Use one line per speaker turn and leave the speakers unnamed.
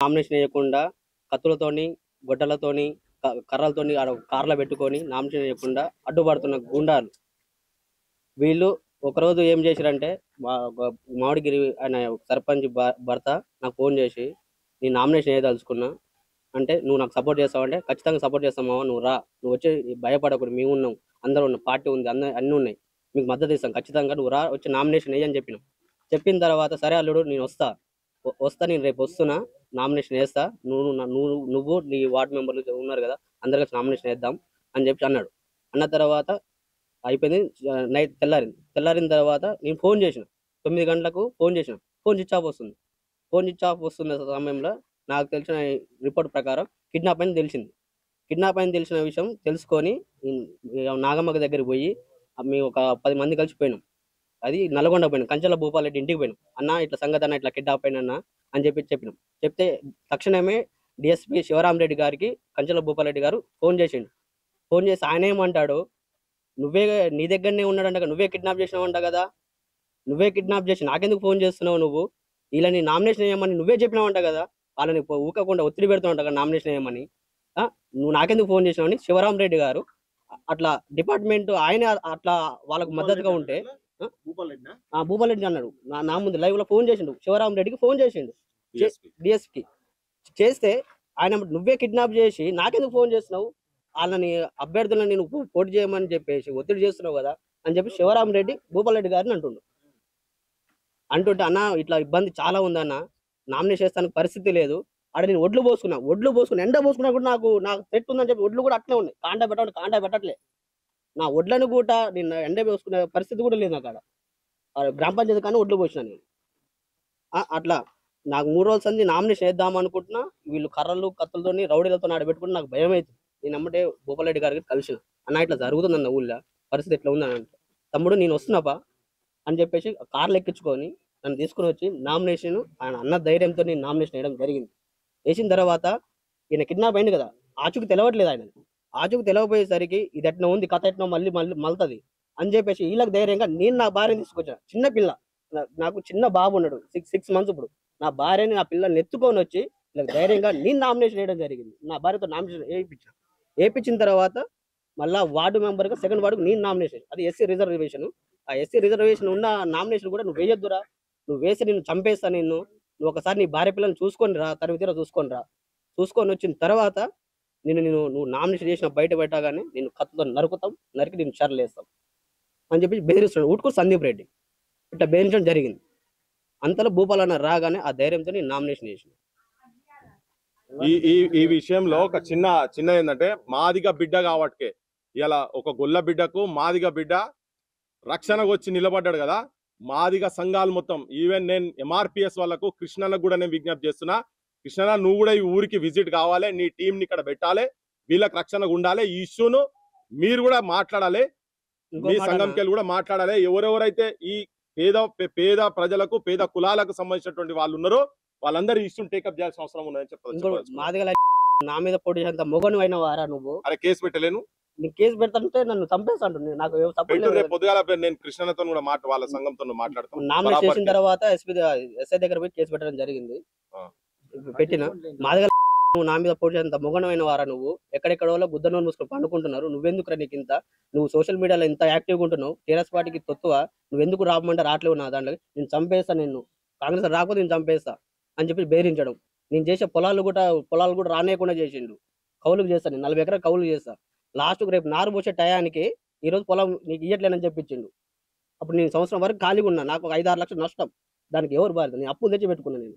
Nomination వేయకుండా కత్తులతోని, గొడ్డలతోని, కర్రలతోని ఆడ కార్లో పెట్టుకొని నామినేషన్ వేయకుండా అడ్డుపడుతున్న గుండాలు. వీళ్ళు ఒకరోజు ఏం చేశారంటే మామిడిగిరి ఆయన సర్పంచ్ భర్త నాకు ఫోన్ చేసి, నేను నామినేషన్ వేయదలుచుకున్నా అంటే, నువ్వు నాకు సపోర్ట్ చేస్తావంటే, ఖచ్చితంగా సపోర్ట్ చేస్తామా, నువ్వు రా, నువ్వు వచ్చి భయపడకూడదు, మేము ఉన్నాం, అందరూ ఉన్నాం, పార్టీ ఉంది, అన్నీ ఉన్నాయి, మీకు మద్దతు ఇస్తాం, ఖచ్చితంగా నువ్వు రా, వచ్చి నామినేషన్ వేయని చెప్పినాం. చెప్పిన తర్వాత సరే అల్లుడు నేను వస్తా నేను రేపు వస్తున్నా, నామినేషన్ వేస్తా, నువ్వు నీ వార్డు మెంబర్లు ఉన్నారు కదా, అందరు కలిసి నామినేషన్ వేద్దాం అని చెప్పి అన్నాడు. అన్న తర్వాత అయిపోయింది. నైట్ తెల్లారిన తర్వాత నేను ఫోన్ చేసిన, 9 గంటలకు ఫోన్ చేసిన, ఫోన్ స్విచ్ ఆఫ్ వస్తున్న సమయంలో నాకు తెలిసిన రిపోర్ట్ ప్రకారం కిడ్నాప్ అని తెలిసింది. కిడ్నాప్ అని తెలిసిన విషయం తెలుసుకొని నాగమ్మకి దగ్గరికి పోయి మేము ఒక 10 మంది కలిసి పోయినాం. అది నల్గొండ పోయినాం, కంచెల భూపాలరెడ్డి ఇంటికి పోయినాం. అన్న ఇట్లా సంగతి అన్న ఇట్లా కిడ్నాప్ అయినా అని చెప్పినాం. చెప్తే తక్షణమే డిఎస్పీ శివరామరెడ్డి గారికి కంచెల భూపాలరెడ్డి గారు ఫోన్ చేసి ఆయన ఏమంటాడు, నువ్వే నీ దగ్గరనే ఉన్నాడంట, నువ్వే కిడ్నాప్ చేసినావంట కదా, నువ్వే కిడ్నాప్ చేసి నాకెందుకు ఫోన్ చేస్తున్నావు, నువ్వు ఇలా నీ నామినేషన్ వేయమని నువ్వే చెప్పినావంట కదా, వాళ్ళని ఊకకుండా ఒత్తిడి పెడుతున్నావు కదా నామినేషన్ వేయమని, నువ్వు నాకెందుకు ఫోన్ చేసినావని శివరామరెడ్డి గారు అట్లా డిపార్ట్మెంట్ ఆయన అట్లా వాళ్ళకు మద్దతుగా ఉంటే భూపాలరెడ్డి అన్నాడు. నా ముందు లైవ్ లో ఫోన్ చేసిండు, శివరామరెడ్డికి ఫోన్ చేసిండు డిఎస్పీకి. చేస్తే ఆయన నువ్వే కిడ్నాప్ చేసి నాకెందుకు ఫోన్ చేస్తున్నావు, వాళ్ళని అభ్యర్థులను నేను పోటీ చేయమని చెప్పేసి ఒత్తిడి చేస్తున్నావు కదా అని చెప్పి శివరామరెడ్డి భూపాలరెడ్డి గారిని అంటుంటే, అన్న ఇట్లా ఇబ్బంది చాలా ఉందన్న, నామినేషన్ చేస్తానికి పరిస్థితి లేదు, ఆడ నేను ఒడ్లు పోసుకున్నా ఎండ పోసుకున్నా కూడా నాకు సెట్ ఉందని చెప్పి ఒడ్లు కూడా అట్లే ఉన్నాయి, కాంటా పెట్టట్లే, నా ఒడ్లను కూడా నేను ఎండ పోసుకునే పరిస్థితి కూడా లేదు నాకు. ఆడ గ్రామ పంచాయతీ కానీ ఒడ్లు పోసిన నేను. అట్లా నాకు 3 రోజుల సంది నామినేషన్ వేద్దాం అనుకుంటున్నా, వీళ్ళు కర్రలు కత్తులతో రౌడీలతో ఆడబెట్టుకుంటే నాకు భయం అవుతుంది. నేను అమ్మటే భూపాలరెడ్డి గారికి కలిసిన, అన్న ఇట్లా జరుగుతుందన్న ఊళ్ళో పరిస్థితి ఎట్లా ఉందని అంటే, తమ్ముడు నేను వస్తున్నాపా అని చెప్పేసి కార్లు ఎక్కించుకొని నన్ను తీసుకుని వచ్చి నామినేషన్ ఆయన అన్న ధైర్యంతో నేను నామినేషన్ వేయడం జరిగింది. వేసిన తర్వాత ఈయన కిడ్నాప్ అయింది కదా, ఆచూకు తెలవట్లేదు ఆయన. ఆచూకు తెలవపోయేసరికి ఇది ఎట్లా ఉంది కథ ఎట్లా మళ్ళీ మళ్తుంది అని చెప్పేసి వీళ్ళకి ధైర్యంగా నేను నా భార్యని తీసుకొచ్చాను. చిన్న పిల్ల, నాకు చిన్న బాబు ఉన్నాడు, 6 మంత్స్. ఇప్పుడు నా భార్యని నా పిల్లల్ని ఎత్తుకొని వచ్చి వీళ్ళకి ధైర్యంగా నేను నామినేషన్ వేయడం జరిగింది. నా భార్యతో నామినేషన్ వేయించిన తర్వాత మళ్ళీ వార్డు మెంబర్గా 2nd వార్డుకు నేను నామినేషన్, అది ఎస్సీ రిజర్వేషన్. ఆ ఎస్సీ రిజర్వేషన్ ఉన్న నామినేషన్ కూడా నువ్వు వేయొద్దురా, నువ్వు వేసి నేను చంపేస్తా, నువ్వు ఒకసారి నీ భార్య పిల్లల్ని చూసుకొని రా, తరగతిలో చూసుకొని వచ్చిన తర్వాత నువ్వు నామినేషన్ చేసిన బయట పెట్టగానే నేను కత్తుతో నరికి నేను చర్లేస్తాం అని చెప్పి బెదిరిస్తున్నాడు ఊటుకూరు సందీప్ రెడ్డి. ఇట్లా బెదిరించడం జరిగింది. అంతలో భూపాలన్న రాగానే ఆ ధైర్యంతో నేను నామినేషన్ చేసిన.
ఈ విషయంలో ఒక చిన్న ఏంటంటే, మాదిగ బిడ్డ కాబట్టికే ఇలా ఒక గొల్ల బిడ్డకు మాదిగ బిడ్డ రక్షణకు వచ్చి నిలబడ్డాడు కదా. మాదిగ సంఘాలు మొత్తం, ఈవెన్ నేను ఎంఆర్పిఎస్ వాళ్ళకు కృష్ణన్నకు కూడా నేను విజ్ఞప్తి చేస్తున్నా, కృష్ణన్న నువ్వు కూడా ఈ ఊరికి విజిట్ కావాలి, నీ టీంని ఇక్కడ పెట్టాలి, వీళ్ళకి రక్షణగా ఉండాలి, ఈ ఇష్యూను మీరు కూడా మాట్లాడాలి, మీ సంఘంకెళ్ళి కూడా మాట్లాడాలి. ఎవరెవరైతే ఈ పేద ప్రజలకు పేద కులాలకు సంబంధించినటువంటి వాళ్ళు ఉన్నారో వాళ్ళందరూ ఇష్యూని టేకప్ చేయాల్సిన అవసరం ఉందని
చెప్పారు. నా మీద పోటీ చేసేంత మొగను అయిన వారా నువ్వు,
అరే కేసు పెట్టలేను,
నీ కేసు పెడతాంటే నన్ను చంపేస్తాను. నాకు
పొద్దుగాల నేను కృష్ణతో కూడా వాళ్ళ సంఘంతో మాట్లాడతాను.
నామినేషన్ చేసిన తర్వాత ఎస్ఐ దగ్గర పోయి కేసు పెట్టడం జరిగింది. పెట్టిన మాదిగల నువ్వు నా మీద పోటీ చేసేంత మొగనమైన వారా నువ్వు, ఎక్కడెక్కడ వాళ్ళ గుద్దనూరు మూసుకొని పండుకుంటున్నారు, నువ్వెందుకు నీకు ఇంత, నువ్వు సోషల్ మీడియాలో ఇంత యాక్టివ్గా ఉంటున్నావు, టీఆర్ఎస్ పార్టీకి తొత్తువ, నువ్వెందుకు రామంటే రావట్లేవు నా దాంట్లో, నేను చంపేస్తా, నిన్ను కాంగ్రెస్ రాకపోతే నేను చంపేస్తా అని చెప్పి బెదిరించడం. నేను చేసే పొలాలు కూడా రానేయకుండా చేసిండు. కౌలుకు చేస్తాను, నేను 40 ఎకరాలు కౌలు చేస్తా. లాస్ట్కు రేపు నారు పోసే టయానికి ఈరోజు పొలం నీకు ఇయ్యట్లేనని చెప్పించిండు. అప్పుడు నేను సంవత్సరం వరకు ఖాళీగా ఉన్నా, నాకు 5-6 లక్షలు నష్టం. దానికి ఎవరు బాధ్యత? నేను అప్పులు తెచ్చి పెట్టుకున్నాను నేను.